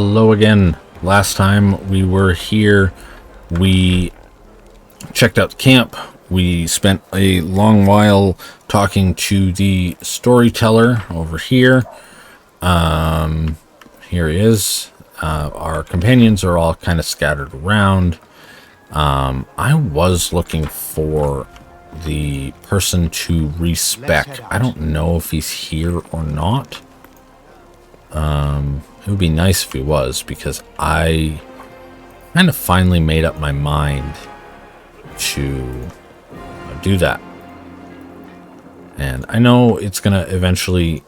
Hello again. Last time we were here, we checked out the camp. We spent a long while talking to the storyteller over here. Here he is. Our companions are all kind of scattered around. I was looking for the person to respec. I don't know if he's here or not. It would be nice if he was, because I kind of finally made up my mind to do that. And I know it's going to eventually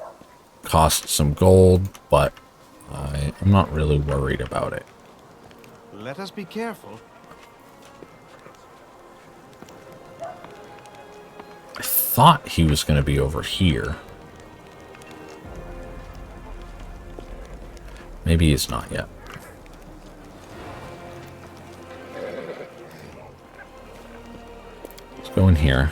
cost some gold, but I'm not really worried about it. Let us be careful. I thought he was going to be over here. Maybe he's not yet. Let's go in here.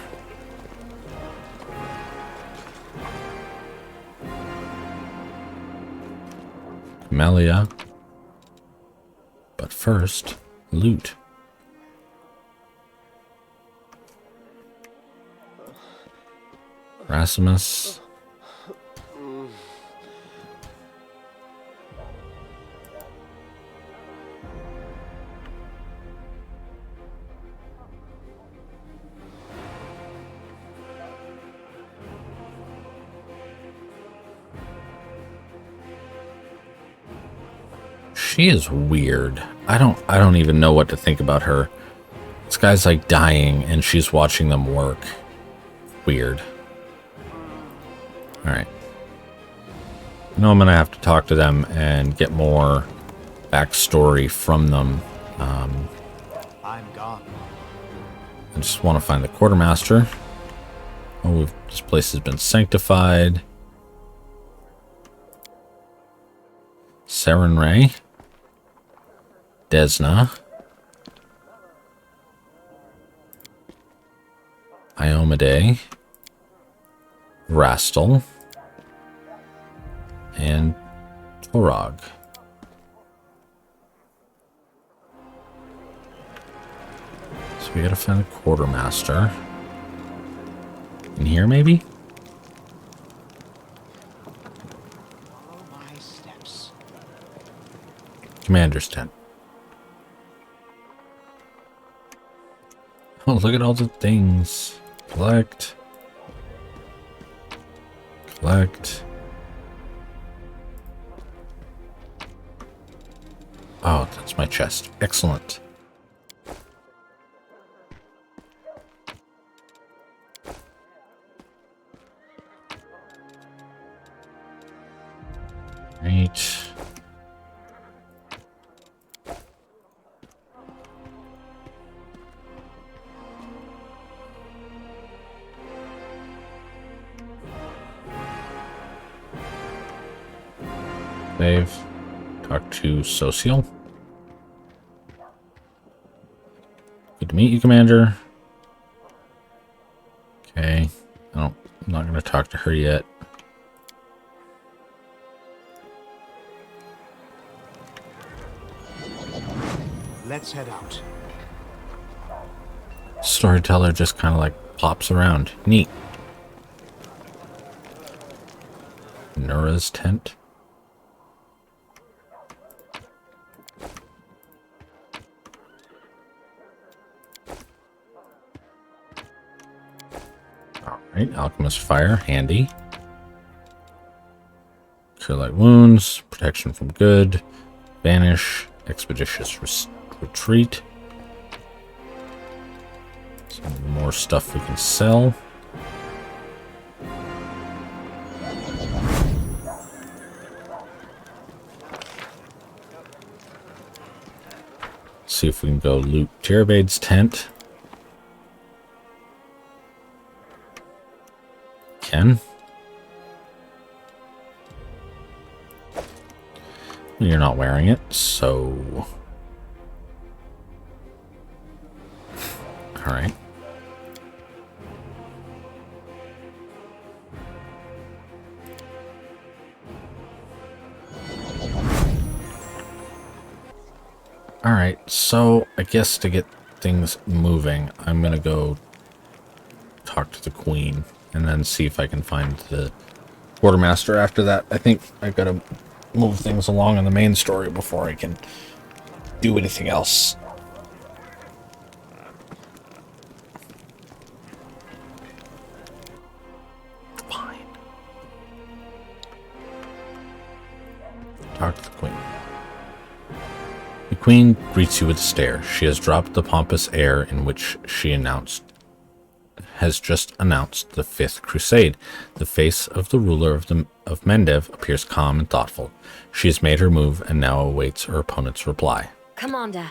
Camellia. But first, loot. Rasmus. She is weird. I don't even know what to think about her. This guy's like dying and she's watching them work. Weird. Alright. I know I'm gonna have to talk to them and get more backstory from them. I'm gone. I just want to find the quartermaster. Oh, this place has been sanctified. Serenray. Desna. Iomade. Rastal. And Torog. So we gotta find a quartermaster. In here, maybe? Follow my steps. Commander's tent. Oh, look at all the things. Collect. Collect. Oh, that's my chest. Excellent. Right. Save. Talk to Social. Good to meet you, Commander. Okay. I'm not going to talk to her yet. Let's head out. Storyteller just kind of like pops around. Neat. Nura's tent. Alright, Alchemist Fire, handy. Cure light wounds, protection from good, banish, expeditious retreat. Some more stuff we can sell. See if we can go loot Tirabade's tent. Can. You're not wearing it, so... Alright. Alright, so I guess to get things moving, I'm gonna go talk to the queen and then see if I can find the quartermaster after that. I think I gotta move things along in the main story before I can do anything else. Fine. Talk to the queen. The queen greets you with a stare. She has dropped the pompous air in which she has just announced the Fifth Crusade. The face of the ruler of Mendev appears calm and thoughtful. She has made her move and now awaits her opponent's reply. Commander,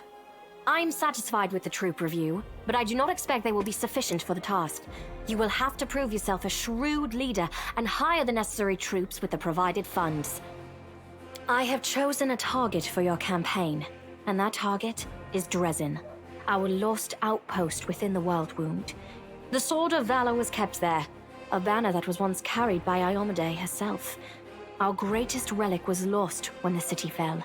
I'm satisfied with the troop review, but I do not expect they will be sufficient for the task. You will have to prove yourself a shrewd leader and hire the necessary troops with the provided funds. I have chosen a target for your campaign, and that target is Dresden, our lost outpost within the World Wound. The Sword of Valor was kept there, a banner that was once carried by Iomade herself. Our greatest relic was lost when the city fell.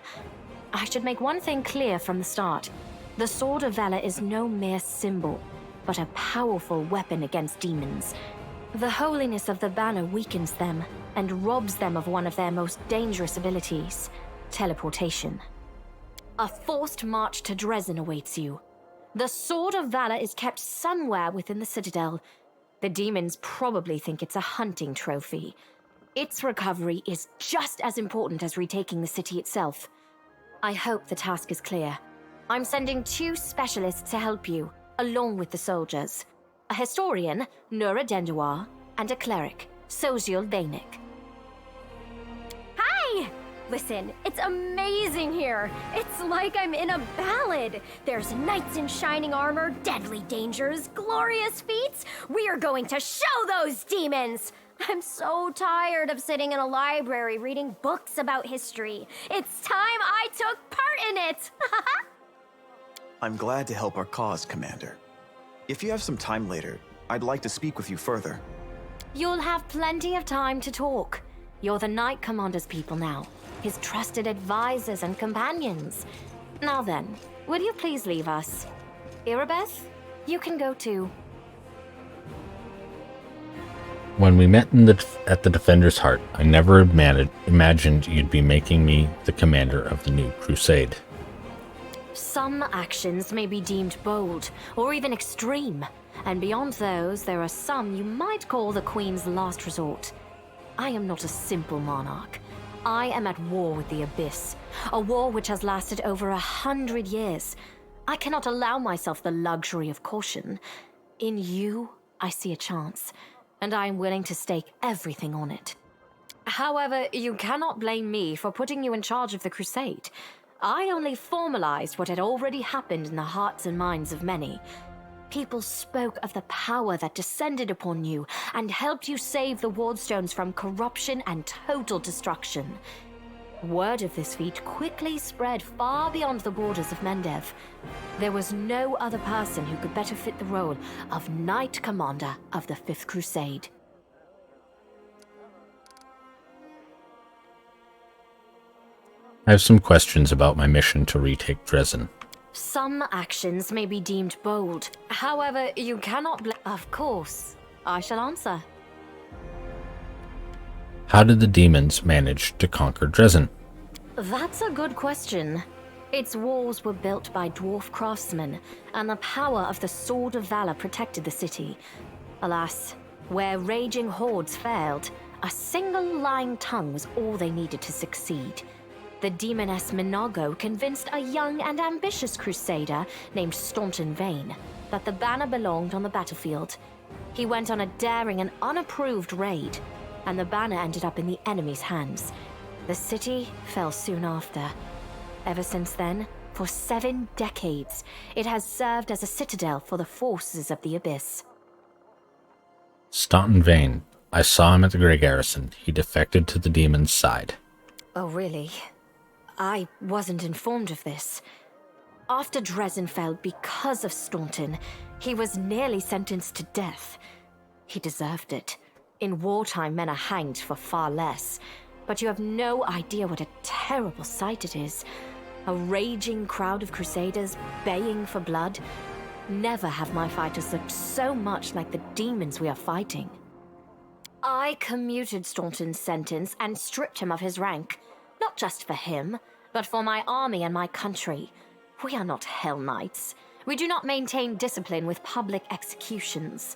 I should make one thing clear from the start. The Sword of Valor is no mere symbol, but a powerful weapon against demons. The holiness of the banner weakens them and robs them of one of their most dangerous abilities, teleportation. A forced march to Dresden awaits you. The Sword of Valor is kept somewhere within the Citadel. The demons probably think it's a hunting trophy. Its recovery is just as important as retaking the city itself. I hope the task is clear. I'm sending 2 specialists to help you, along with the soldiers. A historian, Nura Denduar, and a cleric, Soziel Vainik. Hi! Listen, it's amazing here. It's like I'm in a ballad. There's knights in shining armor, deadly dangers, glorious feats. We are going to show those demons! I'm so tired of sitting in a library reading books about history. It's time I took part in it! I'm glad to help our cause, Commander. If you have some time later, I'd like to speak with you further. You'll have plenty of time to talk. You're the Knight Commander's people now, his trusted advisors and companions. Now then, will you please leave us? Irabeth, you can go too. When we met at the Defender's Heart, I never imagined you'd be making me the commander of the new crusade. Some actions may be deemed bold, or even extreme, and beyond those, there are some you might call the Queen's last resort. I am not a simple monarch. I am at war with the Abyss, a war which has lasted over 100 years. I cannot allow myself the luxury of caution. In you, I see a chance, and I am willing to stake everything on it. However, you cannot blame me for putting you in charge of the crusade. I only formalized what had already happened in the hearts and minds of many. People spoke of the power that descended upon you and helped you save the Wardstones from corruption and total destruction. Word of this feat quickly spread far beyond the borders of Mendev. There was no other person who could better fit the role of Knight Commander of the Fifth Crusade. I have some questions about my mission to retake Dresden. Some actions may be deemed bold. However, you cannot Of course, I shall answer. How did the demons manage to conquer Dresden? That's a good question. Its walls were built by dwarf craftsmen, and the power of the Sword of Valor protected the city. Alas, where raging hordes failed, a single lying tongue was all they needed to succeed. The demoness Minago convinced a young and ambitious crusader named Staunton Vane that the banner belonged on the battlefield. He went on a daring and unapproved raid, and the banner ended up in the enemy's hands. The city fell soon after. Ever since then, for 7 decades, it has served as a citadel for the forces of the Abyss. Staunton Vane. I saw him at the Grey Garrison. He defected to the demon's side. Oh, really? I wasn't informed of this. After Dresden fell because of Staunton, he was nearly sentenced to death. He deserved it. In wartime, men are hanged for far less. But you have no idea what a terrible sight it is. A raging crowd of crusaders baying for blood. Never have my fighters looked so much like the demons we are fighting. I commuted Staunton's sentence and stripped him of his rank. Not just for him, but for my army and my country. We are not Hell Knights. We do not maintain discipline with public executions.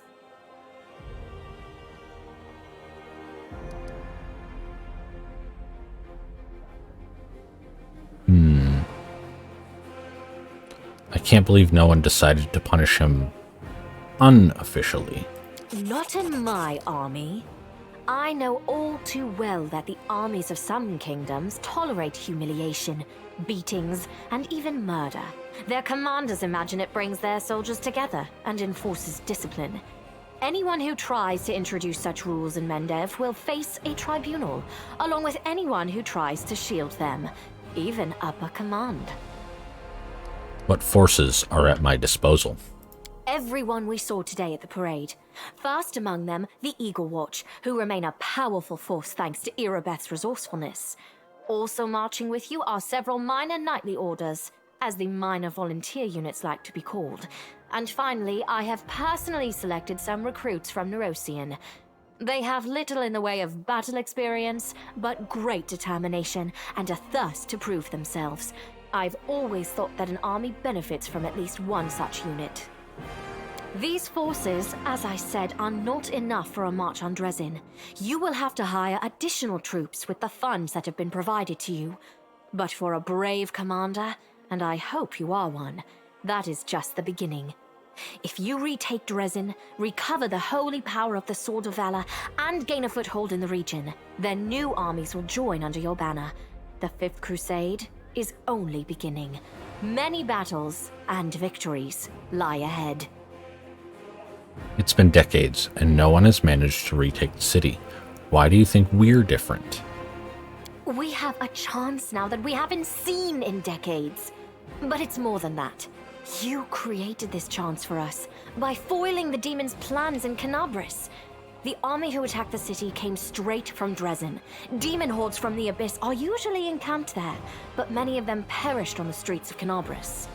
I can't believe no one decided to punish him unofficially. Not in my army. I know all too well that the armies of some kingdoms tolerate humiliation, beatings, and even murder. Their commanders imagine it brings their soldiers together and enforces discipline. Anyone who tries to introduce such rules in Mendev will face a tribunal, along with anyone who tries to shield them, even upper command. What forces are at my disposal? Everyone we saw today at the parade. First among them, the Eagle Watch, who remain a powerful force thanks to Irabeth's resourcefulness. Also marching with you are several minor knightly orders, as the minor volunteer units like to be called. And finally, I have personally selected some recruits from Neurosian. They have little in the way of battle experience, but great determination and a thirst to prove themselves. I've always thought that an army benefits from at least one such unit. These forces, as I said, are not enough for a march on Dresden. You will have to hire additional troops with the funds that have been provided to you. But for a brave commander, and I hope you are one, that is just the beginning. If you retake Dresden, recover the holy power of the Sword of Valor, and gain a foothold in the region, then new armies will join under your banner. The Fifth Crusade is only beginning. Many battles and victories lie ahead. It's been decades, and no one has managed to retake the city. Why do you think we're different? We have a chance now that we haven't seen in decades. But it's more than that. You created this chance for us by foiling the demon's plans in Canabris. The army who attacked the city came straight from Dresden. Demon hordes from the Abyss are usually encamped there, but many of them perished on the streets of Canabris.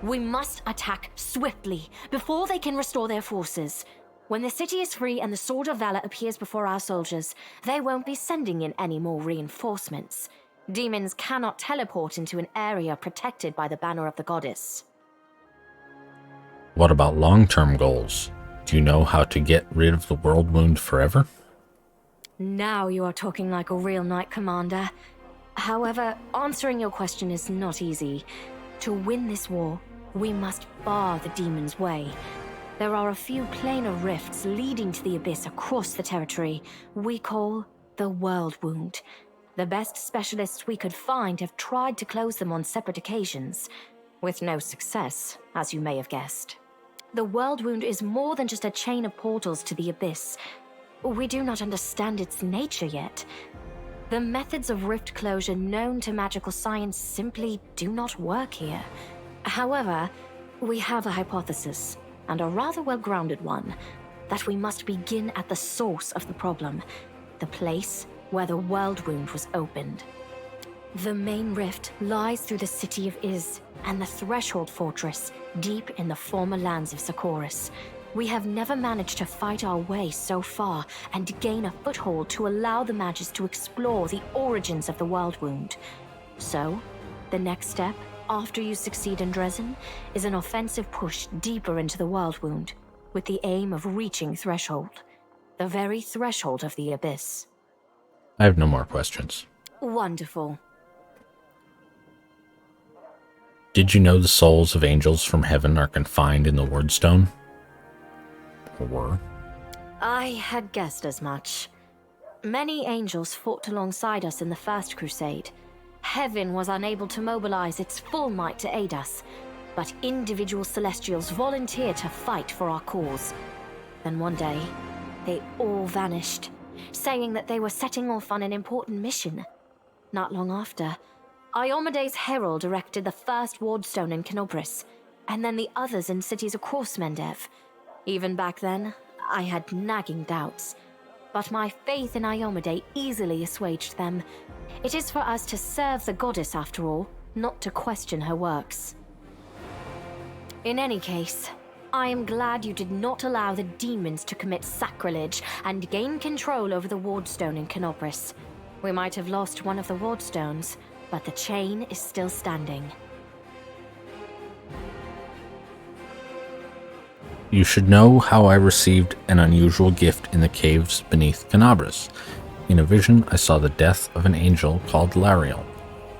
We must attack swiftly, before they can restore their forces. When the city is free and the Sword of Valor appears before our soldiers, they won't be sending in any more reinforcements. Demons cannot teleport into an area protected by the banner of the goddess. What about long-term goals? Do you know how to get rid of the world wound forever? Now you are talking like a real knight commander. However, answering your question is not easy. To win this war, we must bar the demon's way. There are a few planar rifts leading to the Abyss across the territory we call the World Wound. The best specialists we could find have tried to close them on separate occasions, with no success, as you may have guessed. The World Wound is more than just a chain of portals to the Abyss. We do not understand its nature yet. The methods of rift closure known to magical science simply do not work here. However, we have a hypothesis, and a rather well-grounded one, that we must begin at the source of the problem, the place where the World Wound was opened. The main rift lies through the city of Iz and the Threshold Fortress, deep in the former lands of Socorus. We have never managed to fight our way so far and gain a foothold to allow the mages to explore the origins of the World Wound. So, the next step, after you succeed in Dresden, is an offensive push deeper into the World Wound, with the aim of reaching Threshold, the very threshold of the Abyss. I have no more questions. Wonderful. Did you know the souls of angels from heaven are confined in the Wordstone? Or were? I had guessed as much. Many angels fought alongside us in the First Crusade. Heaven was unable to mobilize its full might to aid us, but individual celestials volunteered to fight for our cause. Then one day, they all vanished, saying that they were setting off on an important mission. Not long after, Iomede's herald erected the first wardstone in Canobris, and then the others in cities across Mendev. Even back then, I had nagging doubts. but my faith in Iomade easily assuaged them. It is for us to serve the goddess after all, not to question her works. In any case, I am glad you did not allow the demons to commit sacrilege and gain control over the wardstone in Canobris. We might have lost one of the wardstones, but the chain is still standing. You should know how I received an unusual gift in the caves beneath Canobris. In a vision, I saw the death of an angel called Lariel.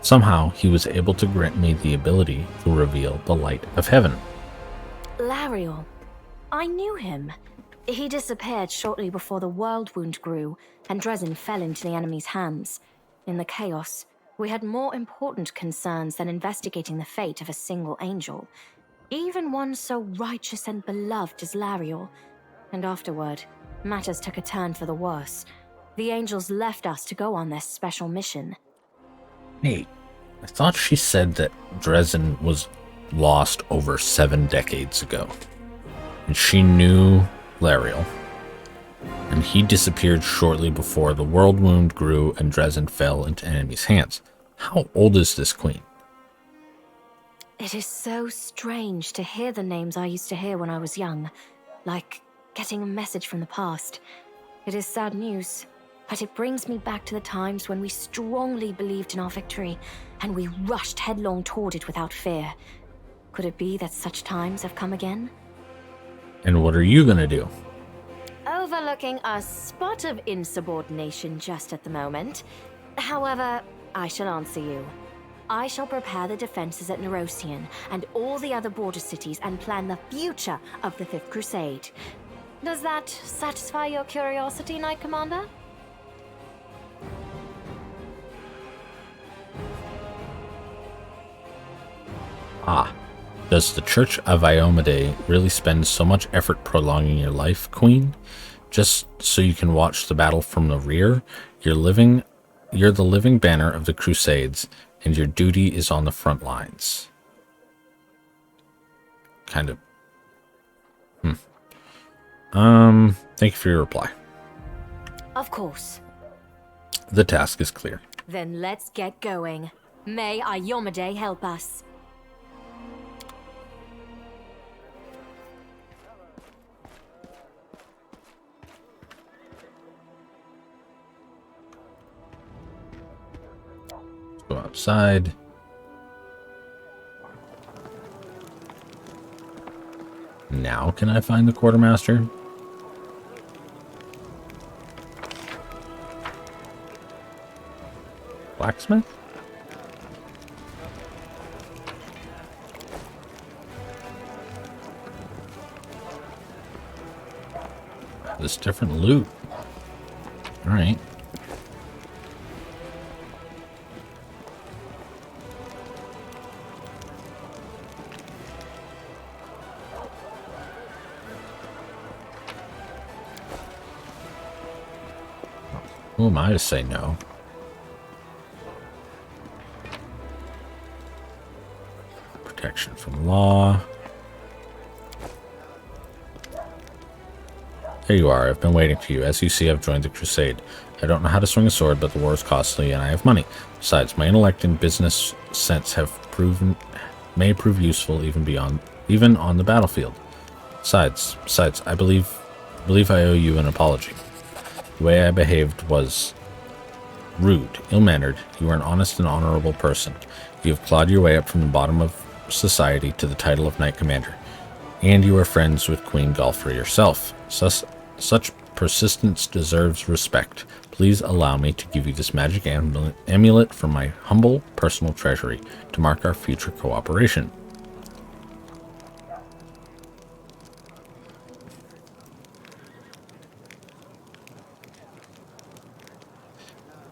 Somehow, he was able to grant me the ability to reveal the light of heaven. Lariel. I knew him. He disappeared shortly before the world wound grew, and Dresden fell into the enemy's hands. In the chaos, we had more important concerns than investigating the fate of a single angel. Even one so righteous and beloved as Lariel. And afterward, matters took a turn for the worse. The angels left us to go on their special mission. Hey, I thought she said that Dresden was lost over 7 decades ago. And she knew Lariel. And he disappeared shortly before the world wound grew and Dresden fell into enemies' hands. How old is this queen? It is so strange to hear the names I used to hear when I was young, like getting a message from the past. It is sad news, but it brings me back to the times when we strongly believed in our victory, and we rushed headlong toward it without fear. Could it be that such times have come again? And what are you gonna do? Overlooking a spot of insubordination just at the moment. However, I shall answer you. I shall prepare the defenses at Nerosian and all the other border cities and plan the future of the Fifth Crusade. Does that satisfy your curiosity, Knight Commander? Ah, does the Church of Iomade really spend so much effort prolonging your life, Queen? Just so you can watch the battle from the rear? You're the living banner of the Crusades, and your duty is on the front lines. Kind of. Thank you for your reply. Of course. The task is clear. Then let's get going. May Iomade help us. Go outside. Now can I find the quartermaster? Blacksmith? This different loot. All right. Who am I to say no? Protection from law. There you are. I've been waiting for you. As you see, I've joined the crusade. I don't know how to swing a sword, but the war is costly and I have money. Besides, my intellect and business sense may prove useful even on the battlefield. Besides, I believe I owe you an apology. The way I behaved was rude, ill-mannered. You are an honest and honorable person. You have clawed your way up from the bottom of society to the title of Knight Commander. And you are friends with Queen Golfra yourself. Such persistence deserves respect. Please allow me to give you this magic amulet from my humble personal treasury to mark our future cooperation.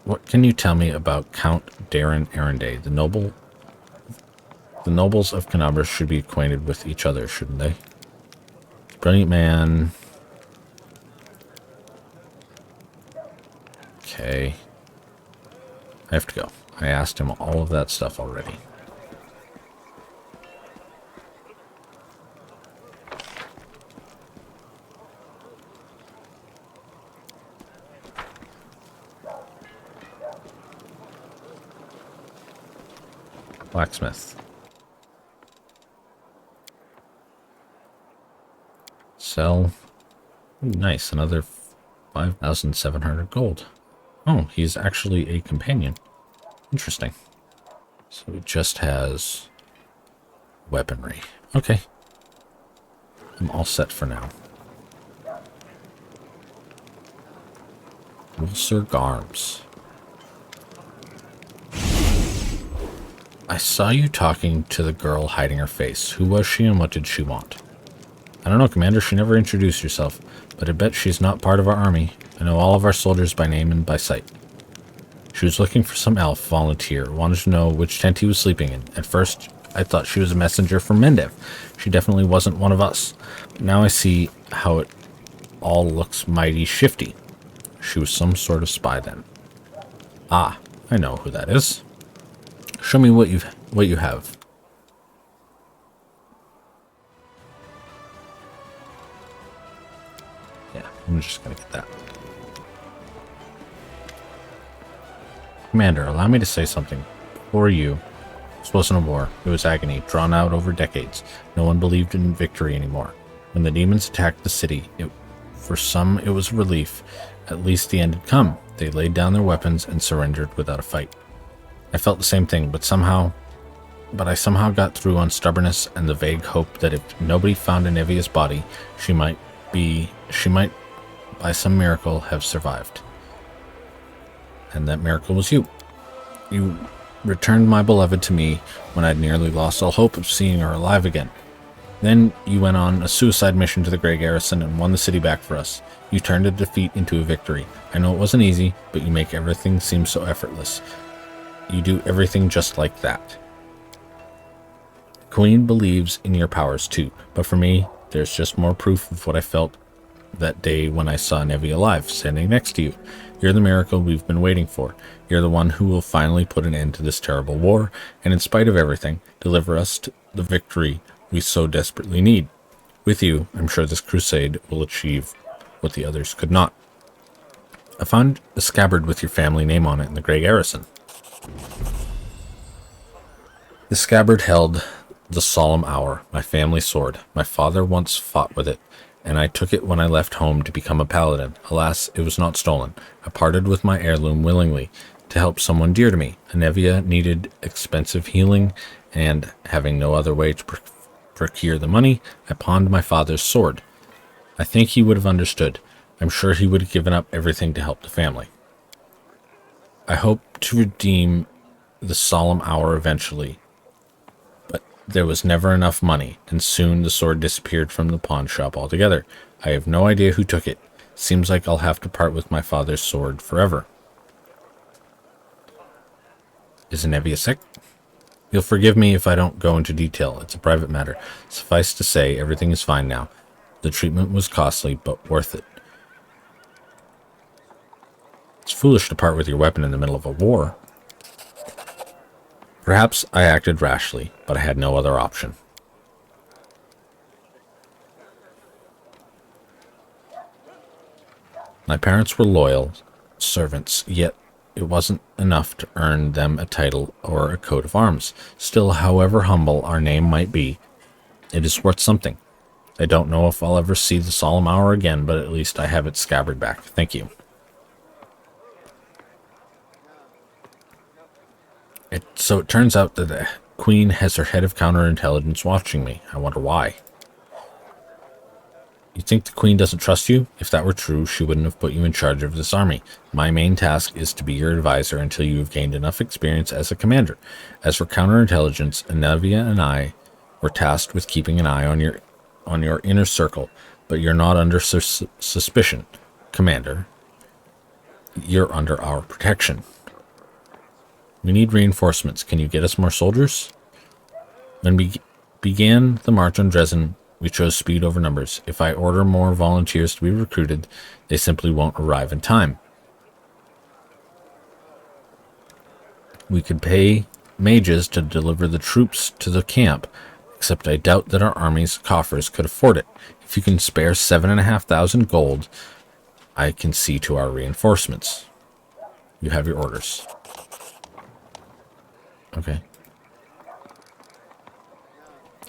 What can you tell me about Count Darren Arenday? The nobles of Canobris should be acquainted with each other, shouldn't they? Brilliant man. Okay. I have to go. I asked him all of that stuff already. Blacksmith. Sell. Ooh, nice. Another 5,700 gold. Oh, he's actually a companion. Interesting. So he just has weaponry. Okay. I'm all set for now. Sir Garms. I saw you talking to the girl hiding her face. Who was she and what did she want? I don't know, Commander. She never introduced herself, but I bet she's not part of our army. I know all of our soldiers by name and by sight. She was looking for some elf volunteer, wanted to know which tent he was sleeping in. At first, I thought she was a messenger from Mendev. She definitely wasn't one of us. But now I see how it all looks mighty shifty. She was some sort of spy then. Ah, I know who that is. Show me what you have. Yeah, I'm just gonna get that. Commander, allow me to say something. Before you, this wasn't a war. It was agony, drawn out over decades. No one believed in victory anymore. When the demons attacked the city, for some it was a relief. At least the end had come. They laid down their weapons and surrendered without a fight. I felt the same thing, but I somehow got through on stubbornness and the vague hope that if nobody found Nevia's body, she might, by some miracle, have survived. And that miracle was you. You returned my beloved to me when I'd nearly lost all hope of seeing her alive again. Then you went on a suicide mission to the Grey Garrison and won the city back for us. You turned a defeat into a victory. I know it wasn't easy, but you make everything seem so effortless. You do everything just like that. Queen believes in your powers too, but for me, there's just more proof of what I felt that day when I saw Nevi alive, standing next to you. You're the miracle we've been waiting for. You're the one who will finally put an end to this terrible war, and in spite of everything, deliver us to the victory we so desperately need. With you, I'm sure this crusade will achieve what the others could not. I found a scabbard with your family name on it in the Grey Garrison. The scabbard held the solemn hour, my family sword. My father once fought with it, and I took it when I left home to become a paladin. Alas, it was not stolen. I parted with my heirloom willingly to help someone dear to me. Anevia needed expensive healing, and having no other way to procure the money, I pawned my father's sword. I think he would have understood. I'm sure he would have given up everything to help the family. I hope to redeem the solemn hour eventually, but there was never enough money, and soon the sword disappeared from the pawn shop altogether. I have no idea who took it. Seems like I'll have to part with my father's sword forever. Is Anevia sick? You'll forgive me if I don't go into detail. It's a private matter. Suffice to say, everything is fine now. The treatment was costly, but worth it. It's foolish to part with your weapon in the middle of a war. Perhaps I acted rashly, but I had no other option. My parents were loyal servants, yet it wasn't enough to earn them a title or a coat of arms. Still, however humble our name might be, it is worth something. I don't know if I'll ever see the solemn hour again, but at least I have its scabbard back. Thank you. So it turns out that the Queen has her head of counterintelligence watching me. I wonder why. You think the Queen doesn't trust you? If that were true, she wouldn't have put you in charge of this army. My main task is to be your advisor until you have gained enough experience as a commander. As for counterintelligence, Anevia and I were tasked with keeping an eye on your inner circle, but you're not under suspicion, Commander. You're under our protection. We need reinforcements. Can you get us more soldiers? When we began the march on Dresden, we chose speed over numbers. If I order more volunteers to be recruited, they simply won't arrive in time. We could pay mages to deliver the troops to the camp, except I doubt that our army's coffers could afford it. If you can spare 7,500 gold, I can see to our reinforcements. You have your orders. Okay.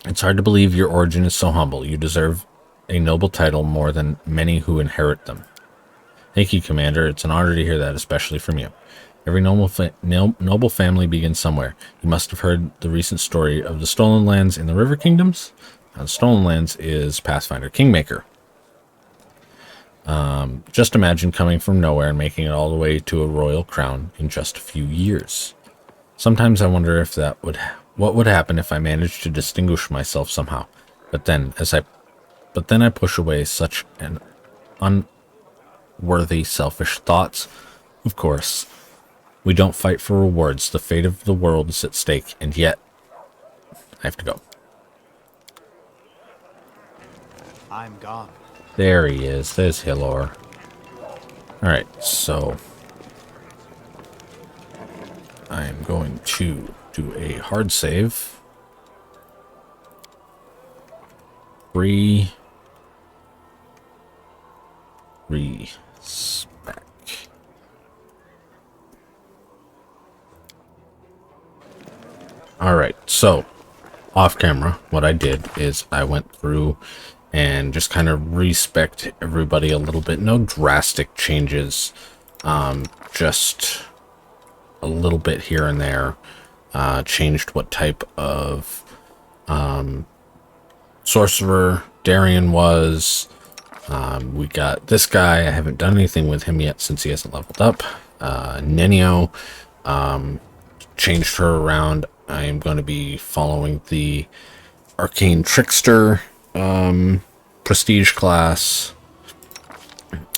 It's hard to believe your origin is so humble. You deserve a noble title more than many who inherit them. Thank you, Commander. It's an honor to hear that, especially from you. Every noble family begins somewhere. You must have heard the recent story of the Stolen Lands in the River Kingdoms. The Stolen Lands is Pathfinder Kingmaker. Just imagine coming from nowhere and making it all the way to a royal crown in just a few years. Sometimes I wonder if what would happen if I managed to distinguish myself somehow. But then I push away such an unworthy, selfish thoughts. Of course, we don't fight for rewards. The fate of the world is at stake, and yet I have to go. I'm gone. There he is. There's Hilor. Alright, so I'm going to do a hard save. Respec. Alright, so off camera, what I did is I went through and just kind of respect everybody a little bit. No drastic changes, just a little bit here and there. Changed what type of sorcerer Darian was. We got this guy. I haven't done anything with him yet since he hasn't leveled up. Nenio, changed her around. I am going to be following the Arcane Trickster prestige class.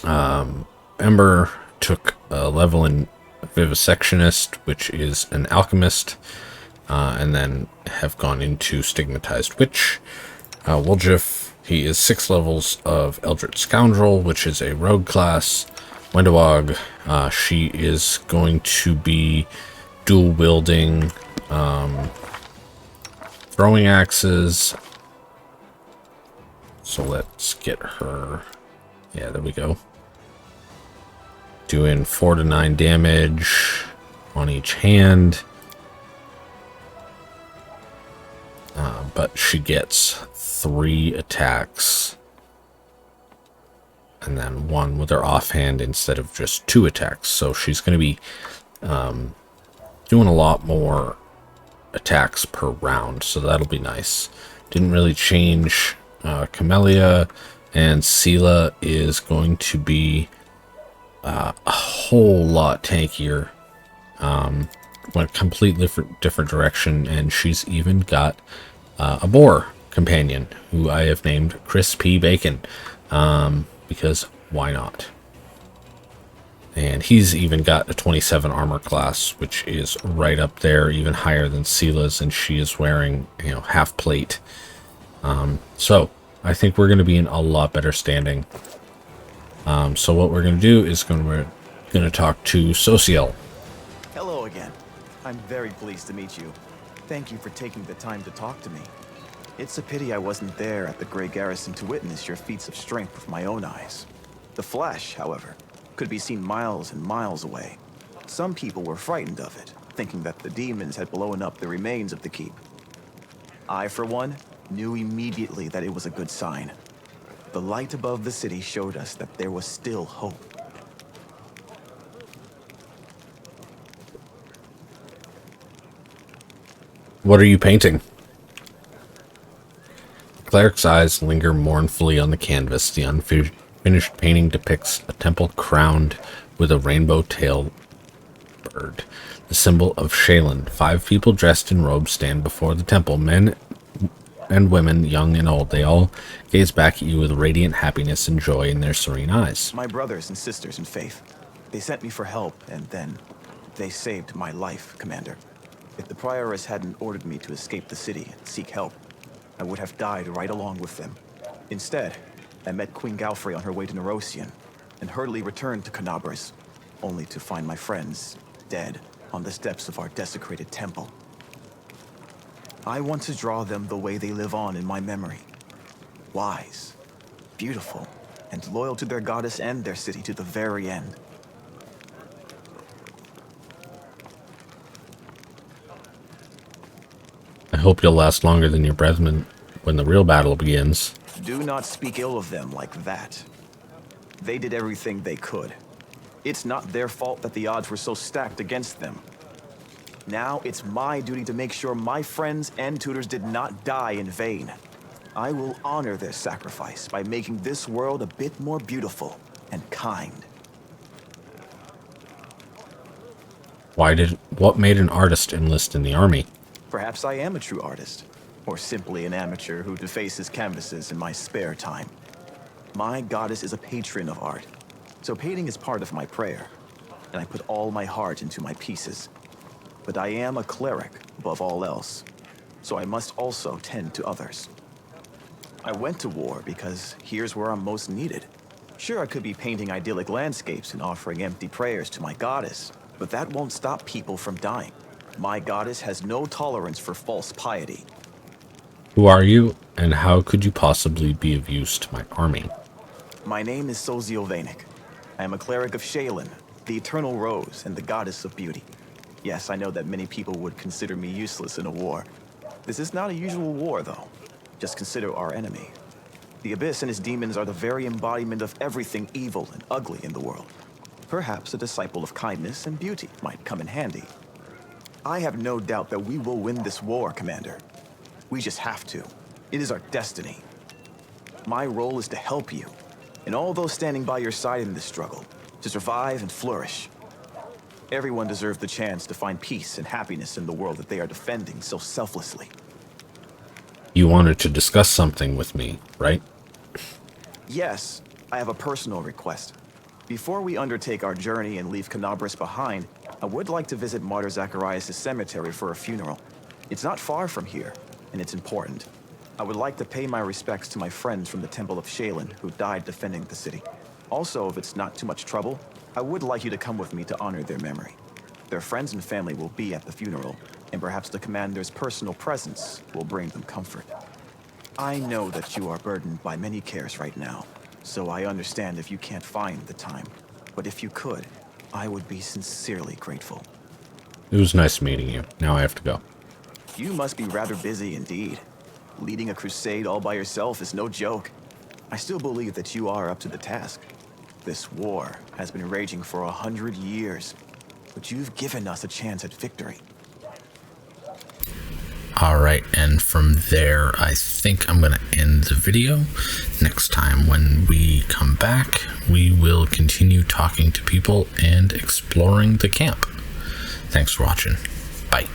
Ember took a level in Vivisectionist, which is an alchemist, and then have gone into Stigmatized Witch. Woljif, he is 6 levels of Eldritch Scoundrel, which is a rogue class. Wendawag, she is going to be dual wielding throwing axes. So let's get her. Yeah, there we go. Doing 4 to 9 damage on each hand. But she gets 3 attacks. And then 1 with her offhand instead of just 2 attacks. So she's going to be doing a lot more attacks per round. So that'll be nice. Didn't really change Camellia, and Sela is going to be a whole lot tankier. Went a completely different direction, and she's even got a boar companion who I have named Chris P. Bacon, because why not? And he's even got a 27 armor class, which is right up there, even higher than Sela's, and she is wearing, half plate. So I think we're going to be in a lot better standing. So what we're going to do is we're going to talk to Sociel. Hello again. I'm very pleased to meet you. Thank you for taking the time to talk to me. It's a pity I wasn't there at the Grey Garrison to witness your feats of strength with my own eyes. The flash, however, could be seen miles and miles away. Some people were frightened of it, thinking that the demons had blown up the remains of the keep. I, for one, knew immediately that it was a good sign. The light above the city showed us that there was still hope. What are you painting? The cleric's eyes linger mournfully on the canvas. The unfinished painting depicts a temple crowned with a rainbow-tailed bird, the symbol of Shaylin. 5 people dressed in robes stand before the temple, men and women, young and old. They all gaze back at you with radiant happiness and joy in their serene eyes. My brothers and sisters in faith. They sent me for help, and then they saved my life, Commander. If the Prioress hadn't ordered me to escape the city and seek help, I would have died right along with them. Instead, I met Queen Galfrey on her way to Nerosian, and hurriedly returned to Canabras, only to find my friends dead on the steps of our desecrated temple. I want to draw them the way they live on in my memory. Wise, beautiful, and loyal to their goddess and their city to the very end. I hope you'll last longer than your brethren. when the real battle begins. Do not speak ill of them like that. They did everything they could. It's not their fault that the odds were so stacked against them. Now it's my duty to make sure my friends and tutors did not die in vain. I will honor their sacrifice by making this world a bit more beautiful and kind. What made an artist enlist in the army? Perhaps I am a true artist, or simply an amateur who defaces canvases in my spare time. My goddess is a patron of art, so painting is part of my prayer, and I put all my heart into my pieces. But I am a cleric above all else, so I must also tend to others. I went to war because here's where I'm most needed. Sure, I could be painting idyllic landscapes and offering empty prayers to my goddess, but that won't stop people from dying. My goddess has no tolerance for false piety. Who are you, and how could you possibly be of use to my army? My name is Sozio Vanek. I am a cleric of Shaylin, the Eternal Rose and the Goddess of Beauty. Yes, I know that many people would consider me useless in a war. This is not a usual war, though. Just consider our enemy. The Abyss and his demons are the very embodiment of everything evil and ugly in the world. Perhaps a disciple of kindness and beauty might come in handy. I have no doubt that we will win this war, Commander. We just have to. It is our destiny. My role is to help you, and all those standing by your side in this struggle, to survive and flourish. Everyone deserves the chance to find peace and happiness in the world that they are defending so selflessly. You wanted to discuss something with me, right? Yes, I have a personal request. Before we undertake our journey and leave Canabris behind, I would like to visit Martyr Zacharias' cemetery for a funeral. It's not far from here, and it's important. I would like to pay my respects to my friends from the Temple of Shaylin who died defending the city. Also, if it's not too much trouble, I would like you to come with me to honor their memory. Their friends and family will be at the funeral, and perhaps the commander's personal presence will bring them comfort. I know that you are burdened by many cares right now, so I understand if you can't find the time. But if you could, I would be sincerely grateful. It was nice meeting you. Now I have to go. You must be rather busy indeed. Leading a crusade all by yourself is no joke. I still believe that you are up to the task. This war has been raging for 100 years, but you've given us a chance at victory. Alright, and from there, I think I'm going to end the video. Next time when we come back, we will continue talking to people and exploring the camp. Thanks for watching. Bye.